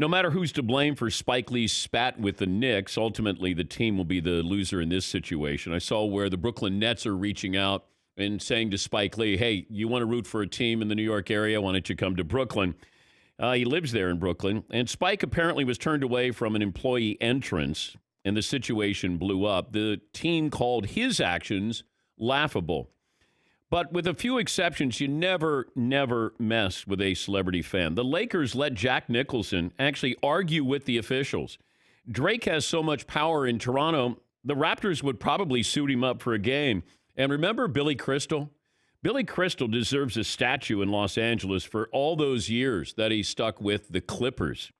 no matter who's to blame for Spike Lee's spat with the Knicks, ultimately the team will be the loser in this situation. I saw where the Brooklyn Nets are reaching out and saying to Spike Lee, hey, you want to root for a team in the New York area? Why don't you come to Brooklyn? He lives there in Brooklyn. And Spike apparently was turned away from an employee entrance, and the situation blew up. The team called his actions laughable. But with a few exceptions, you never mess with a celebrity fan. The Lakers let Jack Nicholson actually argue with the officials. Drake has so much power in Toronto, the Raptors would probably suit him up for a game. And remember Billy Crystal? Billy Crystal deserves a statue in Los Angeles for all those years that he stuck with the Clippers.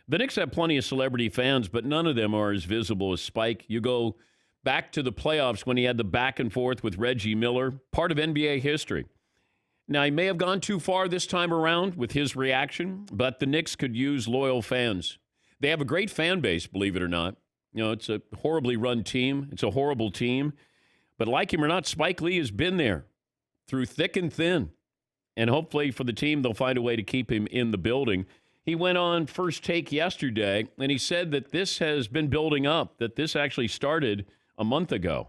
The Knicks have plenty of celebrity fans, but none of them are as visible as Spike. You go back to the playoffs when he had the back and forth with Reggie Miller, part of NBA history. Now, he may have gone too far this time around with his reaction, but the Knicks could use loyal fans. They have a great fan base, believe it or not. You know, it's a horribly run team. It's a horrible team. But like him or not, Spike Lee has been there through thick and thin. And hopefully for the team, they'll find a way to keep him in the building. He went on First Take yesterday, and he said that this has been building up, that this actually started a month ago.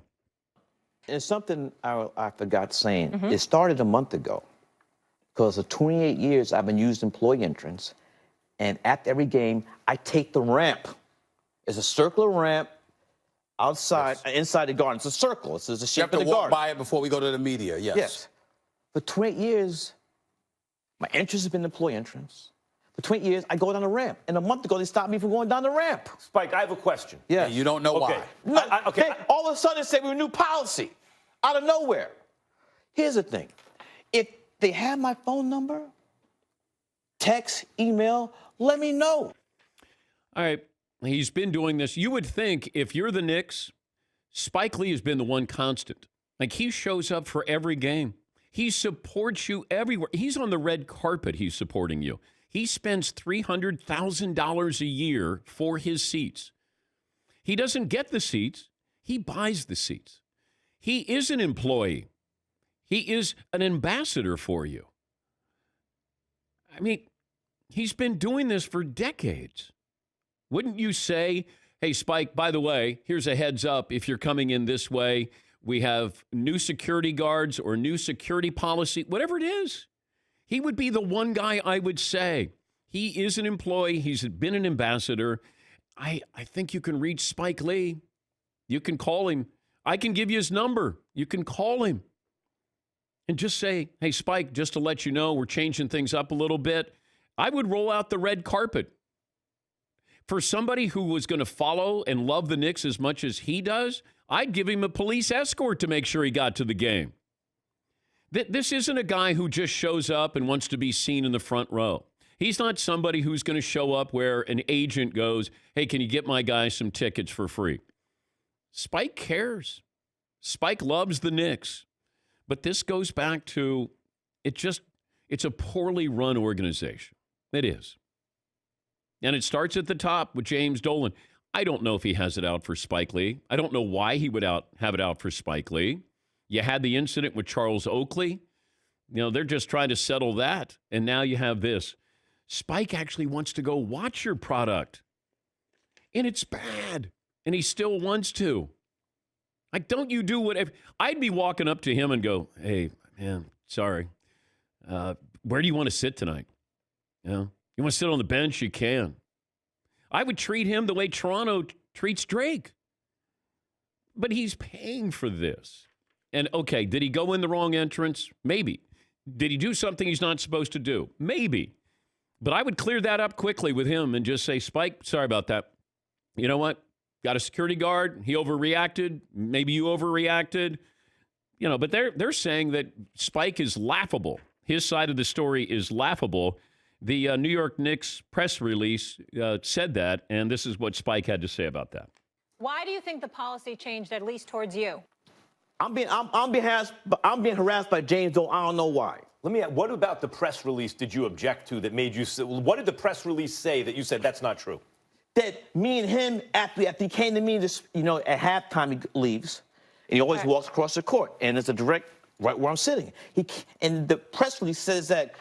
And something I forgot saying. It started a month ago because for 28 years I've been using employee entrance, and after every game I take the ramp. It's a circular ramp outside, inside the garden. It's a circle. It's a shape of the garden. You have to walk by it before we go to the media. Yes. For 28 years, my entrance has been employee entrance. For 20 years, I go down the ramp. And a month ago, they stopped me from going down the ramp. Spike, I have a question. Yeah. And you don't know why. No, all of a sudden, they say we have a new policy out of nowhere. Here's the thing. If they have my phone number, text, email, let me know. All right. He's been doing this. You would think if you're the Knicks, Spike Lee has been the one constant. Like, he shows up for every game. He supports you everywhere. He's on the red carpet. He's supporting you. He spends $300,000 a year for his seats. He doesn't get the seats. He buys the seats. He is an employee. He is an ambassador for you. I mean, he's been doing this for decades. Wouldn't you say, hey, Spike, by the way, here's a heads up. If you're coming in this way, we have new security guards or new security policy, whatever it is. He would be the one guy I would say. He is an employee. He's been an ambassador. I think you can reach Spike Lee. You can call him. I can give you his number. You can call him and just say, hey, Spike, just to let you know, we're changing things up a little bit. I would roll out the red carpet. For somebody who was going to follow and love the Knicks as much as he does, I'd give him a police escort to make sure he got to the game. This isn't a guy who just shows up and wants to be seen in the front row. He's not somebody who's going to show up where an agent goes, hey, can you get my guy some tickets for free? Spike cares. Spike loves the Knicks. But this goes back to, it's a poorly run organization. It is. And it starts at the top with James Dolan. I don't know if he has it out for Spike Lee. I don't know why he would have it out for Spike Lee. You had the incident with Charles Oakley. You know, they're just trying to settle that. And now you have this. Spike actually wants to go watch your product. And it's bad. And he still wants to. Like, don't you do whatever. I'd be walking up to him and go, hey, man, sorry. Where do you want to sit tonight? You know? You want to sit on the bench? You can. I would treat him the way Toronto treats Drake. But he's paying for this. And, okay, did he go in the wrong entrance? Maybe. Did he do something he's not supposed to do? Maybe. But I would clear that up quickly with him and just say, Spike, sorry about that. You know what? Got a security guard. He overreacted. Maybe you overreacted. You know, but they're saying that Spike is laughable. His side of the story is laughable. The New York Knicks press release said that, and this is what Spike had to say about that. Why do you think the policy changed, at least towards you? I'm being harassed by James Dolan. I don't know why. Let me ask, what about the press release did you object to that made you say, what did the press release say that you said that's not true? That me and him, after he came to me, at halftime he leaves, and he always walks across the court, and it's a direct right where I'm sitting. And the press release says that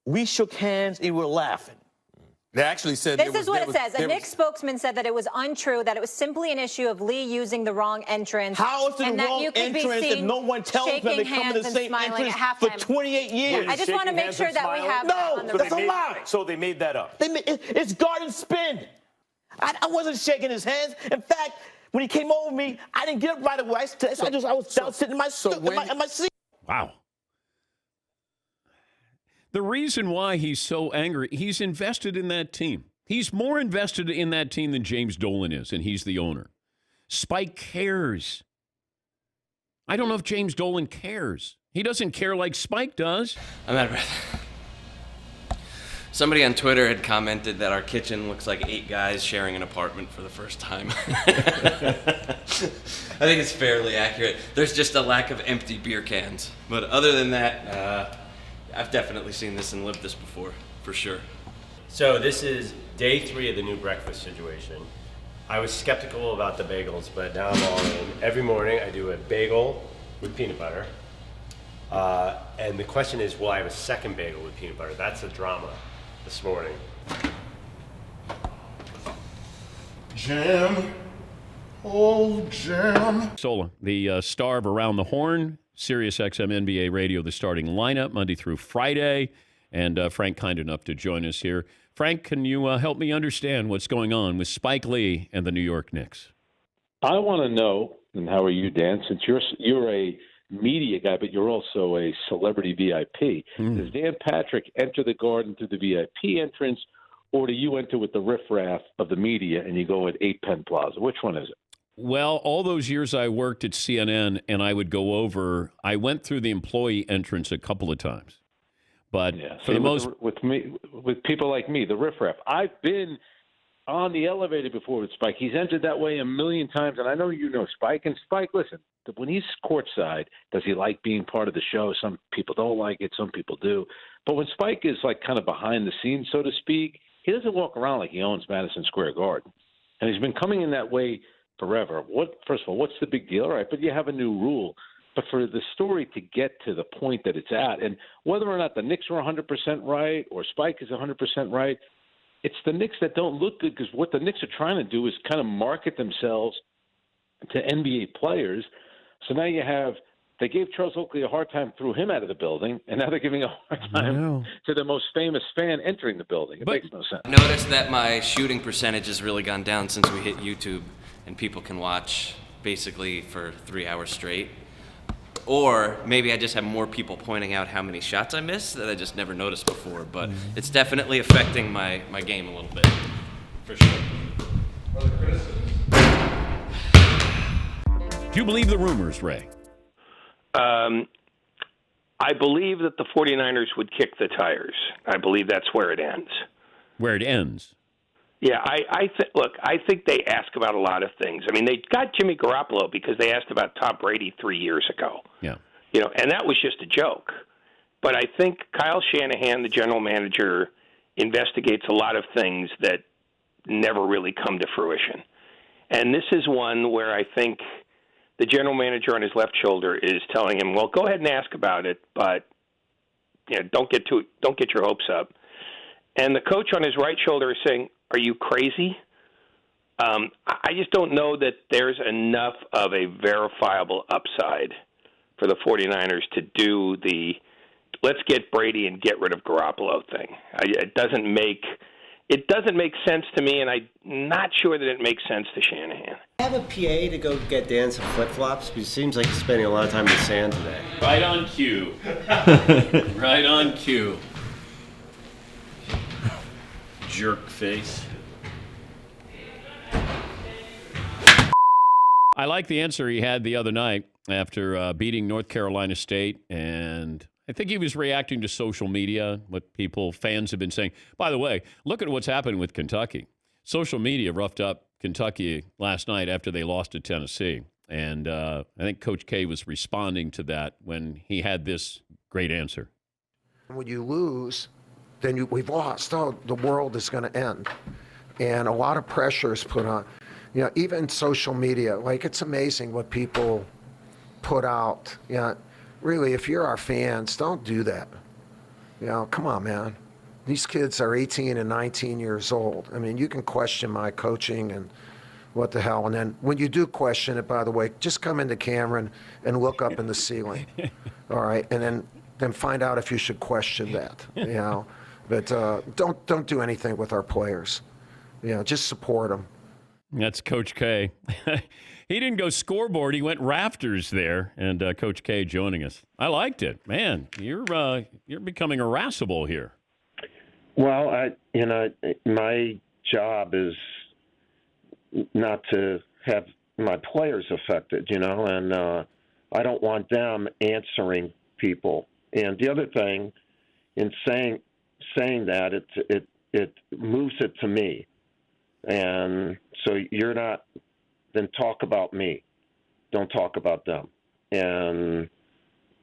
we shook hands and we were laughing. They actually said This is what it says. A Knicks spokesman said that it was untrue, that it was simply an issue of Lee using the wrong entrance. How is it the and that wrong you could be entrance if seen no one tells them shaking they come in hands the and same smiling entrance at for halftime. 28 years? I just want to Shaking make hands sure and that we smiling? have No, that on the that's a record. lie. So they made that up. It's garden spin. I wasn't shaking his hands. In fact, when he came over me, I didn't get up right away. I was down sitting in my seat. Wow. The reason why he's so angry, he's invested in that team. He's more invested in that team than James Dolan is, and he's the owner. Spike cares. I don't know if James Dolan cares. He doesn't care like Spike does. I'm out of breath. Somebody on Twitter had commented that our kitchen looks like 8 guys sharing an apartment for the first time. I think it's fairly accurate. There's just a lack of empty beer cans. But other than that, I've definitely seen this and lived this before, for sure. So this is day 3 of the new breakfast situation. I was skeptical about the bagels, but now I'm all in. Every morning I do a bagel with peanut butter. And the question is, will I have a second bagel with peanut butter? That's the drama this morning. Jim. Oh, Jim. Isola, the star of Around the Horn, Sirius XM NBA Radio, the starting lineup Monday through Friday. And Frank, kind enough to join us here. Frank, can you help me understand what's going on with Spike Lee and the New York Knicks? I want to know, and how are you, Dan, since you're a media guy, but you're also a celebrity VIP. Does Dan Patrick enter the Garden through the VIP entrance, or do you enter with the riffraff of the media and you go at 8 Penn Plaza? Which one is it? Well, all those years I worked at CNN, and I would go over, I went through the employee entrance a couple of times. But for the most... With people like me, the riffraff, I've been on the elevator before with Spike. He's entered that way a million times, and I know you know Spike. And Spike, listen, when he's courtside, does he like being part of the show? Some people don't like it. Some people do. But when Spike is like kind of behind the scenes, so to speak, he doesn't walk around like he owns Madison Square Garden. And he's been coming in that way forever. First of all, what's the big deal? All right, but you have a new rule. But for the story to get to the point that it's at, and whether or not the Knicks are 100% right or Spike is 100% right, it's the Knicks that don't look good, because what the Knicks are trying to do is kind of market themselves to NBA players. So now they gave Charles Oakley a hard time, threw him out of the building, and now they're giving a hard time to the most famous fan entering the building. It makes no sense. Noticed that my shooting percentage has really gone down since we hit YouTube, and people can watch basically for 3 hours straight. Or maybe I just have more people pointing out how many shots I missed that I just never noticed before. But it's definitely affecting my game a little bit, for sure. Do you believe the rumors, Ray? I believe that the 49ers would kick the tires. I believe that's where it ends. Where it ends? Yeah, look, I think they ask about a lot of things. I mean, they got Jimmy Garoppolo because they asked about Tom Brady 3 years ago. Yeah. And that was just a joke. But I think Kyle Shanahan, the general manager, investigates a lot of things that never really come to fruition. And this is one where I think the general manager on his left shoulder is telling him, well, go ahead and ask about it, but don't get your hopes up. And the coach on his right shoulder is saying, are you crazy? I just don't know that there's enough of a verifiable upside for the 49ers to do the let's get Brady and get rid of Garoppolo thing. It doesn't make sense to me, and I'm not sure that it makes sense to Shanahan. I have a PA to go get Dan some flip-flops, but it seems like he's spending a lot of time in the sand today. Right on cue. Right on cue. Jerk face. I like the answer he had the other night after beating North Carolina State, and I think he was reacting to social media, what fans have been saying. By the way, look at what's happening with Kentucky. Social media roughed up Kentucky last night after they lost to Tennessee, and I think Coach K was responding to that when he had this great answer. When you lose, then we've lost. Oh, the world is going to end. And a lot of pressure is put on. Even social media, it's amazing what people put out. Really, if you're our fans, don't do that. Come on, man. These kids are 18 and 19 years old. I mean, you can question my coaching and what the hell. And then when you do question it, by the way, just come into Cameron and look up in the ceiling. All right. And then find out if you should question that, you know. But don't do anything with our players. You know, just support them. That's Coach K. He didn't go scoreboard. He went rafters there. And Coach K joining us. I liked it. Man, you're becoming irascible here. Well, my job is not to have my players affected, you know, and I don't want them answering people. And the other thing, in saying that, it moves it to me, and so you're not. Then talk about me, don't talk about them, and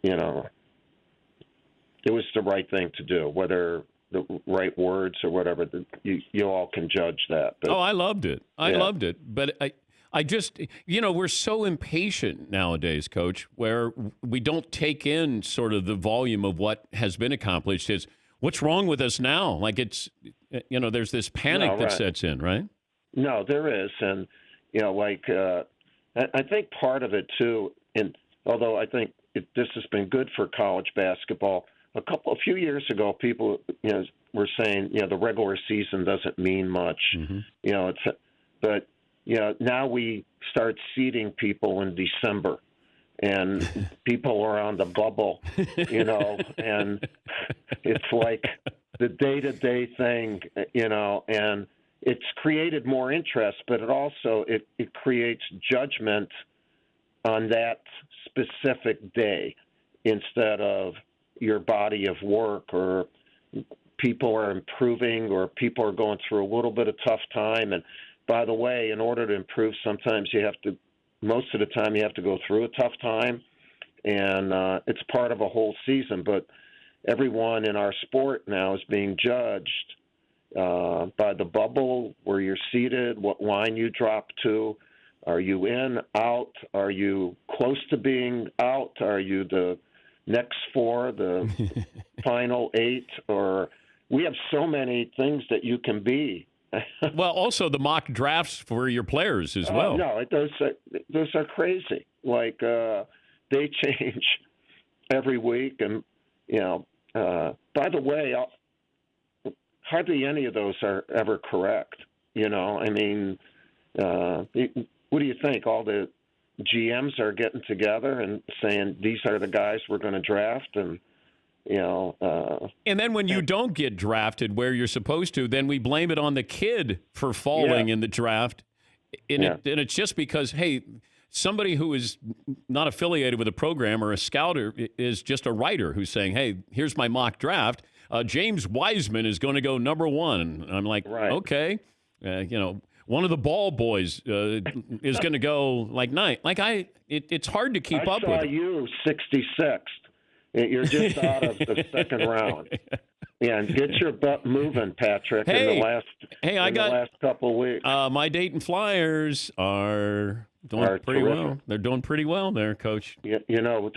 you know, it was the right thing to do, whether the right words or whatever. You all can judge that. But, I loved it. I loved it. But I just, you know, we're so impatient nowadays, Coach, where we don't take in sort of the volume of what has been accomplished. Is what's wrong with us now? Like it's, you know, there's this panic that sets in, right? No, there is. And, you know, like I think part of it, too, and although I think this has been good for college basketball, a few years ago, people, you know, were saying, you know, the regular season doesn't mean much, you know, but, you know, now we start seeding people in December, and people are on the bubble, you know, and it's like the day-to-day thing, you know, and it's created more interest, but it creates judgment on that specific day instead of your body of work, or people are improving, or people are going through a little bit of tough time. And by the way, in order to improve, sometimes most of the time you have to go through a tough time, and it's part of a whole season. But everyone in our sport now is being judged by the bubble, where you're seated, what line you drop to. Are you in, out? Are you close to being out? Are you the next four, the final eight? Or we have so many things that you can be. Well, also the mock drafts for your players as well. No, those are crazy. Like they change every week, and you know. By the way, hardly any of those are ever correct. You know, I mean, what do you think? All the GMs are getting together and saying these are the guys we're going to draft, and you know. And then when you don't get drafted where you're supposed to, then we blame it on the kid for falling in the draft, and it's just because, hey, somebody who is not affiliated with a program or a scouter is just a writer who's saying, hey, here's my mock draft. James Wiseman is going to go number one. And I'm like, okay, you know, one of the ball boys is going to go like nine. Like it's hard to keep up with. I saw you 66th. You're just out of the second round. Yeah, and get your butt moving, Patrick. In the last couple of weeks. My Dayton Flyers are doing pretty well. They're doing pretty well there, Coach. You know,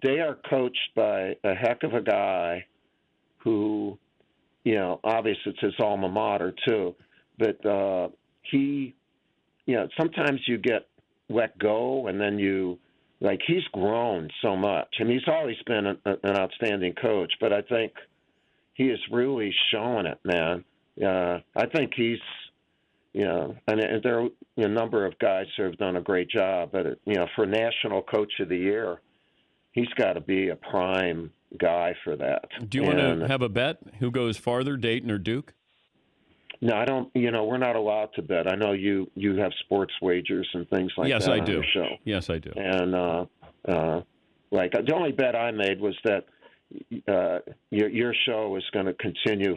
they are coached by a heck of a guy who, you know, obviously it's his alma mater too, but he, you know, sometimes you get let go, and then he's grown so much. I mean, he's always been an outstanding coach, but I think he is really showing it, man. I think he's, you know, and there are a number of guys who have done a great job, but, you know, for National Coach of the Year, he's got to be a prime guy for that. Do you want to have a bet? Who goes farther, Dayton or Duke? No, I don't. You know, we're not allowed to bet. I know you have sports wagers and things like that. Yes, I do. On your show. Yes, I do. And like the only bet I made was that your show is going to continue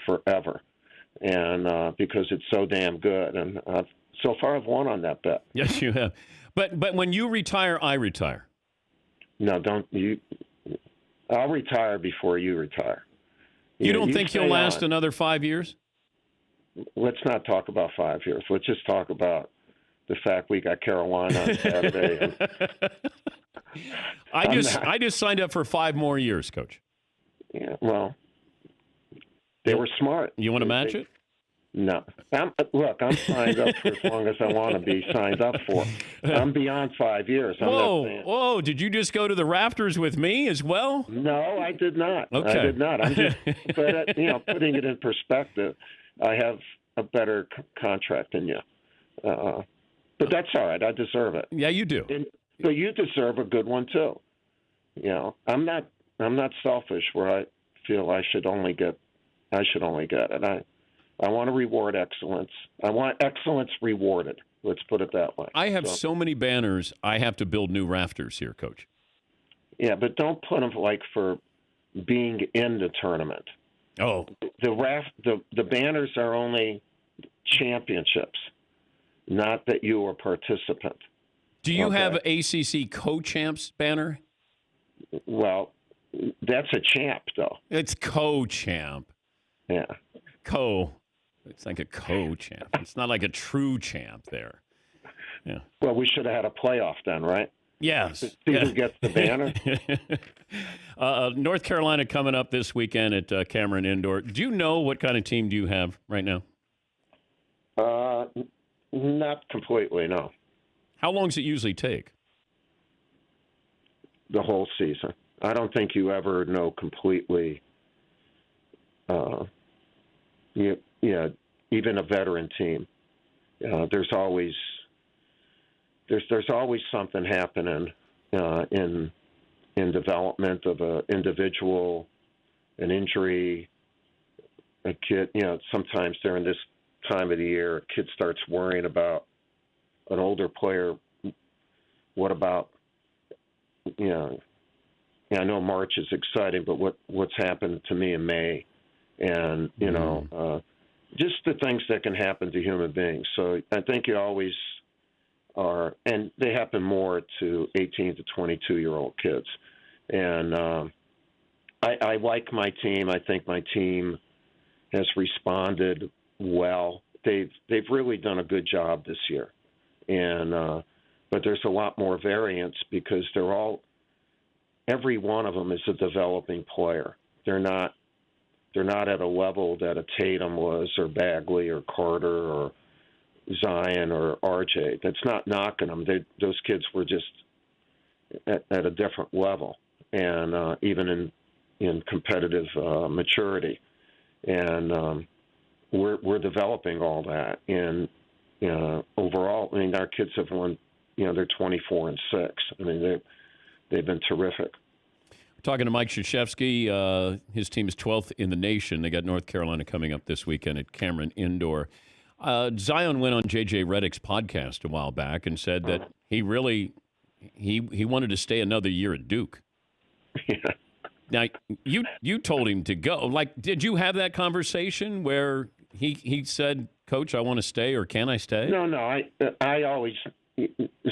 forever, and because it's so damn good. And so far, I've won on that bet. Yes, you have. But when you retire, I retire. No, don't you? I'll retire before you retire. You don't think you'll last another 5 years? Let's not talk about 5 years. Let's just talk about the fact we got Carolina on Saturday. I just signed up for 5 more years, Coach. Yeah, well, They were smart. You want to match it? No. Look, I'm signed up for as long as I want to be signed up for. I'm beyond 5 years. I'm not saying. Whoa! Did you just go to the rafters with me as well? No, I did not. Okay. I did not. I'm just, but putting it in perspective, I have a better contract than you. But that's all right. I deserve it. Yeah, you do. But you deserve a good one too. I'm not selfish where I feel I should only get it. I want to reward excellence. I want excellence rewarded. Let's put it that way. I have so many banners. I have to build new rafters here, Coach. Yeah, but don't put them for being in the tournament. Oh, the banners are only championships, not that you are a participant. Do you have ACC co-champs banner? Well, that's a champ, though. It's co-champ. Yeah. It's like a co-champ. It's not like a true champ there. Yeah. Well, we should have had a playoff then, right? Yes. See who gets the banner. North Carolina coming up this weekend at Cameron Indoor. Do you know what kind of team do you have right now? Not completely, no. How long does it usually take? The whole season. I don't think you ever know completely. Even a veteran team, there's always something happening in development of an individual, an injury, a kid. Sometimes during this time of the year, a kid starts worrying about an older player. What about I know March is exciting, but what's happened to me in May? And, just the things that can happen to human beings. So I think you always are, and they happen more to 18 to 22-year-old kids. And I like my team. I think my team has responded well. They've really done a good job this year. And but there's a lot more variance because every one of them is a developing player. They're not at a level that a Tatum was, or Bagley, or Carter, or Zion, or RJ. That's not knocking them. Those kids were just at a different level, and even in competitive maturity. And we're developing all that. And overall, I mean, our kids have won. They're 24-6. I mean, they've been terrific. Talking to Mike Krzyzewski, his team is 12th in the nation. They got North Carolina coming up this weekend at Cameron Indoor. Zion went on J.J. Redick's podcast a while back and said that he really he wanted to stay another year at Duke. Yeah. Now, you told him to go. Like, did you have that conversation where he said, "Coach, I want to stay," or "Can I stay?" No. I always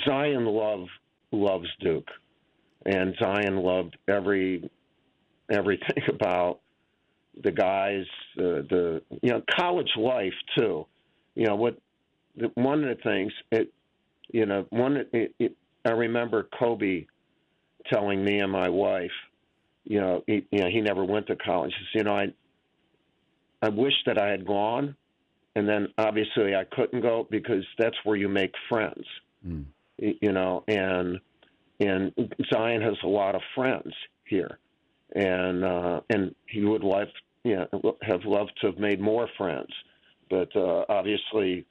Zion loves Duke. And Zion loved everything about the guys, the college life too. One of the things I remember Kobe telling me and my wife, he never went to college. He says, I wish that I had gone, and then obviously I couldn't go because that's where you make friends. And Zion has a lot of friends here, and he would have loved to have made more friends, but obviously,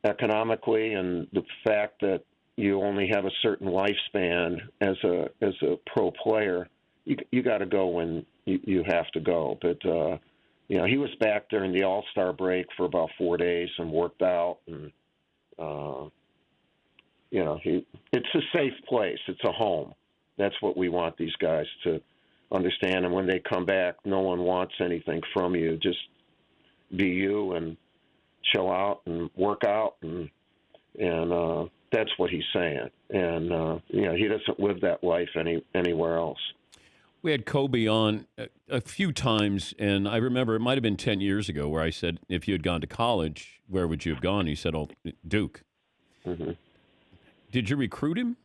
economically, and the fact that you only have a certain lifespan as a pro player, you got to go when you have to go. But he was back during the All-Star break for about 4 days and worked out and. It's a safe place. It's a home. That's what we want these guys to understand. And when they come back, no one wants anything from you. Just be you and chill out and work out. And that's what he's saying. And, he doesn't live that life anywhere else. We had Kobe on a few times, and I remember it might have been 10 years ago where I said, if you had gone to college, where would you have gone? He said, Duke. Mm-hmm. Did you recruit him?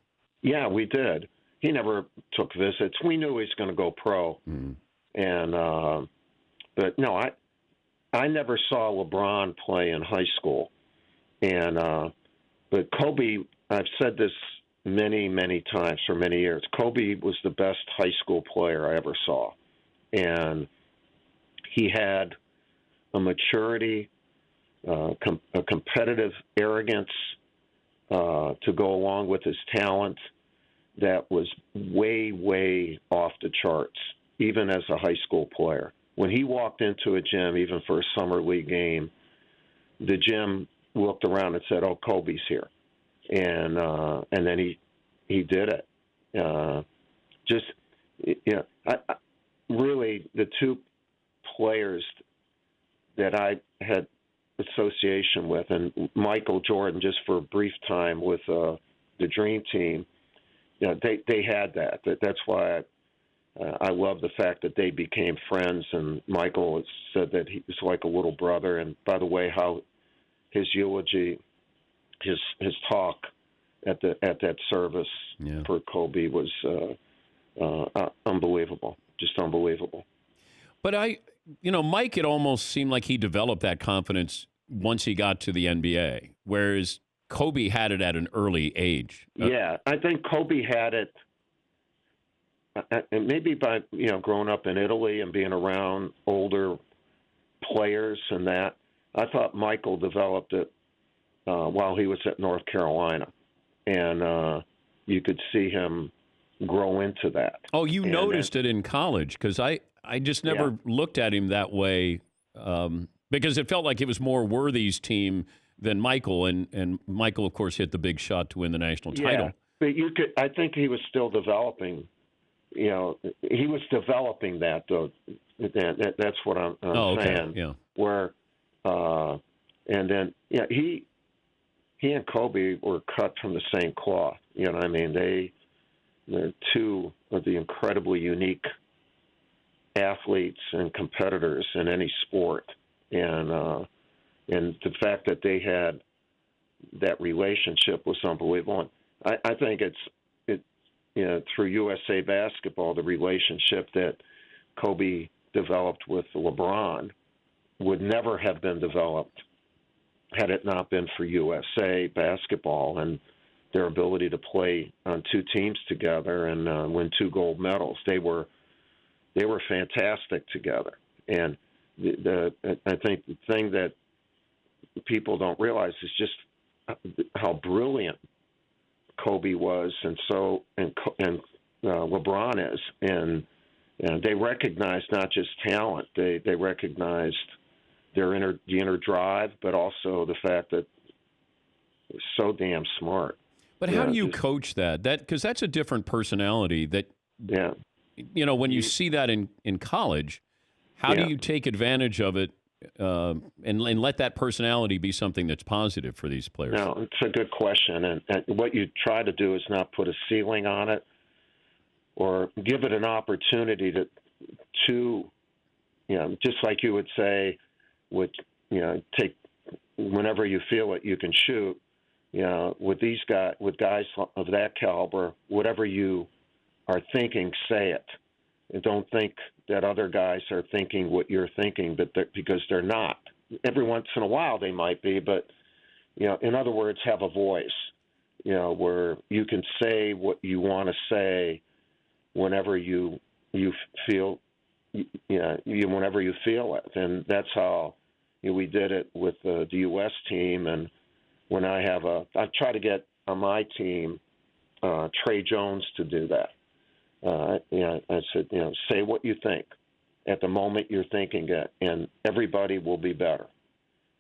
Yeah, we did. He never took visits. We knew he was going to go pro, and but no, I never saw LeBron play in high school, and but Kobe, I've said this many times for many years. Kobe was the best high school player I ever saw, and he had a maturity, a competitive arrogance to go along with his talent that was way off the charts, even as a high school player. When he walked into a gym, even for a summer league game, the gym looked around and said, "Oh, Kobe's here," and then he did it. I really the two players that I had association with, and Michael Jordan, just for a brief time with the Dream Team, they had that. That's why I love the fact that they became friends. And Michael has said that he was like a little brother. And by the way, how his eulogy, his talk at that service for Kobe was unbelievable, just unbelievable. But Mike, it almost seemed like he developed that confidence once he got to the NBA, whereas Kobe had it at an early age. Yeah, I think Kobe had it, and maybe by growing up in Italy and being around older players and that. I thought Michael developed it while he was at North Carolina, and you could see him grow into that. Oh, you noticed it in college, because I just never looked at him that way, because it felt like it was more Worthy's team than Michael, and Michael, of course, hit the big shot to win the national title. Yeah, but I think he was still developing. He was developing that, though. That's what I'm saying. Yeah. Where, and then he and Kobe were cut from the same cloth. You know what I mean? They're two of the incredibly unique athletes and competitors in any sport, and the fact that they had that relationship was unbelievable. And I think it's through USA Basketball, the relationship that Kobe developed with LeBron would never have been developed had it not been for USA Basketball and their ability to play on two teams together and win 2 gold medals. They were fantastic together. And I think the thing that people don't realize is just how brilliant Kobe was, and LeBron is, and they recognized not just talent, they recognized their inner drive, but also the fact that they're so damn smart. But how do you coach that? Because that's a different personality. When you see that in college, how do you take advantage of it and let that personality be something that's positive for these players? No, it's a good question. And what you try to do is not put a ceiling on it or give it an opportunity to just like you would say, take whenever you feel it, you can shoot. With guys of that caliber, whatever you are thinking, say it. And don't think that other guys are thinking what you're thinking, because they're not. Every once in a while they might be, but in other words, have a voice. Where you can say what you want to say whenever you feel, whenever you feel it, and that's how we did it with the U.S. team. And when I try to get on my team Trey Jones to do that. I said, say what you think at the moment you're thinking it, and everybody will be better.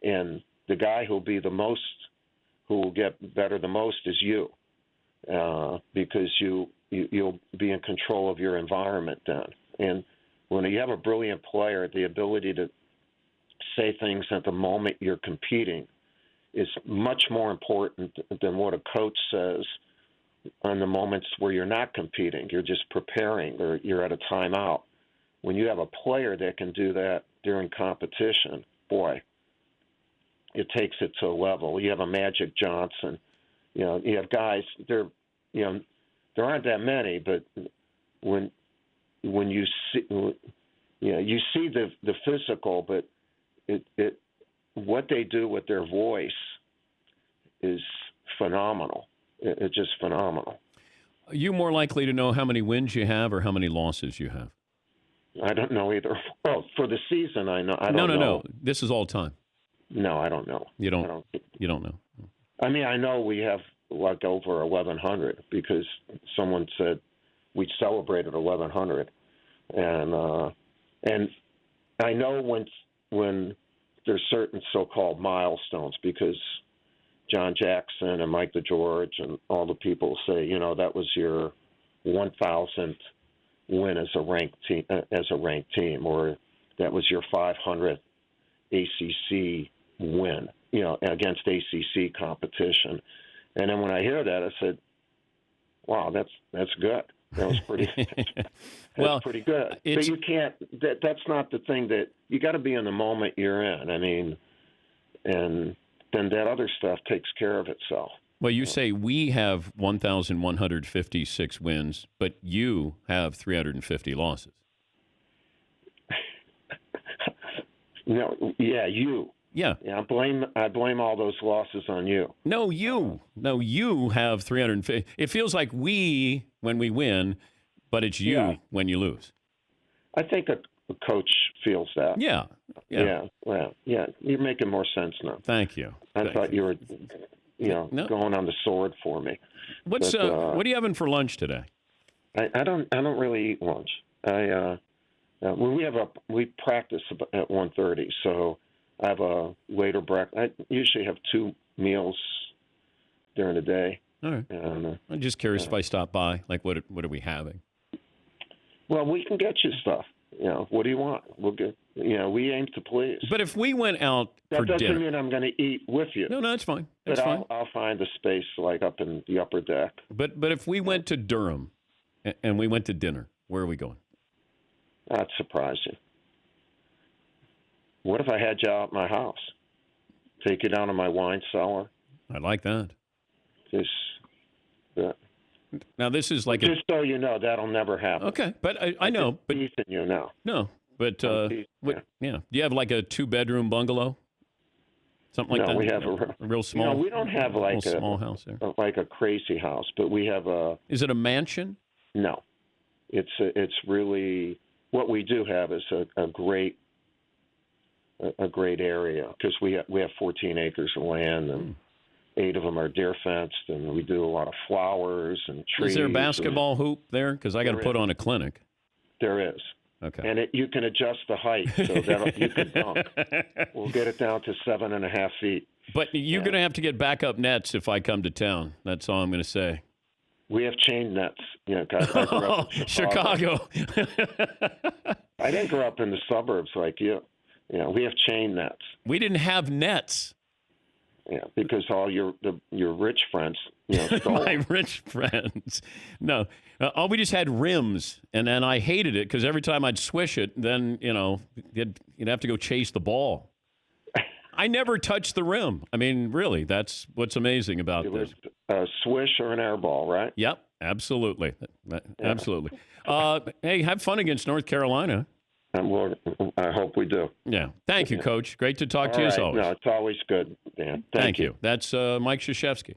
And the guy who will get better the most is you, because you'll be in control of your environment then. And when you have a brilliant player, the ability to say things at the moment you're competing is much more important than what a coach says on the moments where you're not competing. You're just preparing, or you're at a timeout. When you have a player that can do that during competition, boy, it takes it to a level. You have a Magic Johnson. You have guys. There aren't that many, but when you see, you see the physical, but what they do with their voice is phenomenal. It's just phenomenal. Are you more likely to know how many wins you have or how many losses you have? I don't know either. Oh, for the season, I know. I don't know. No. This is all time. No, I don't know. You don't. You don't know. I mean, I know we have like over 1,100 because someone said we celebrated 1,100, and I know when there's certain so-called milestones because John Jackson and Mike DeGeorge and all the people say, that was your 1,000th win as a ranked team, or that was your 500th ACC win, against ACC competition. And then when I hear that, I said, "Wow, that's good. That was pretty. That's pretty good." But you can't. That's not the thing that you got to be in the moment you're in. I mean, and then that other stuff takes care of itself. Well, you say we have 1,156 wins, but you have 350 losses. No, yeah, you. Yeah. I blame all those losses on you. No, you have 350. It feels like we when we win, but it's you when you lose. I think a coach feels that. Yeah. Well, you're making more sense now. Thank you. I thought you were, going on the sword for me. What are you having for lunch today? I don't really eat lunch. We practice at 1:30, so I have a later breakfast. I usually have 2 meals during the day. All right. I'm just curious if I stop by. Like, what are we having? Well, we can get you stuff. What do you want? We'll get. We aim to please. But if we went out for dinner, that doesn't mean I'm going to eat with you. No, that's fine. That's fine. I'll find a space like up in the upper deck. But if we went to Durham, and we went to dinner, where are we going? That's surprising. What if I had you out at my house? Take you down to my wine cellar? I like that. Now, this is like just so you know, that'll never happen. Okay, but I know. But teasing you now. No, but Do you have like a 2-bedroom bungalow? Something like that? No, we have a real small. We don't have like a small house there. Like a crazy house, but we have a. Is it a mansion? No, it's really what we do have is a great area because we have 14 acres of land and 8 of them are deer fenced, and we do a lot of flowers and trees. Is there a basketball hoop there? Because I got to put on a clinic. There is. Okay. And you can adjust the height so that you can dunk. We'll get it down to 7.5 feet. But you're going to have to get backup nets if I come to town. That's all I'm going to say. We have chain nets. Guys, I grew up in Chicago. I didn't grow up in the suburbs like you. We have chain nets. We didn't have nets. Yeah, because all your rich friends, stole My rich friends. No, we just had rims, and then I hated it because every time I'd swish it, then you'd have to go chase the ball. I never touched the rim. I mean, really, that's what's amazing about this. It was a swish or an air ball, right? Yep, absolutely, absolutely. Hey, have fun against North Carolina. I hope we do. Yeah. Thank you, Coach. Great to talk to you as always. No, it's always good, Dan. Thank you. That's Mike Krzyzewski.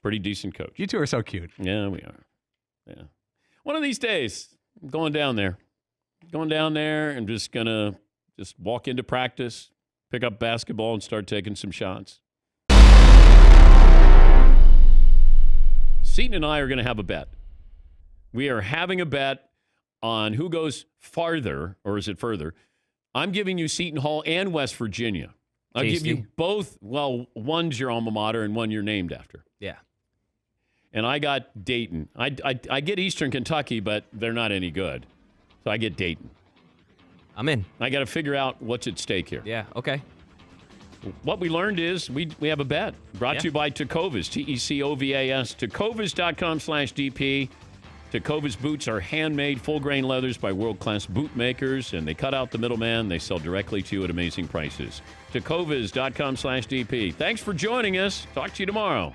Pretty decent coach. You two are so cute. Yeah, we are. Yeah. One of these days, I'm going down there. I'm just going to walk into practice, pick up basketball, and start taking some shots. Seton and I are going to have a bet. We are having a bet on who goes farther, or is it further. I'm giving you Seton Hall and West Virginia. I'll give you both. Well, one's your alma mater and one you're named after. Yeah. And I got Dayton. I get Eastern Kentucky, but they're not any good. So I get Dayton. I'm in. I got to figure out what's at stake here. Yeah, okay. What we learned is we have a bet. Brought to you by Tecovas, Tecovas, tecovas.com/DP. Tecovas boots are handmade, full-grain leathers by world-class boot makers, and they cut out the middleman. They sell directly to you at amazing prices. Tecovas.com/DP. Thanks for joining us. Talk to you tomorrow.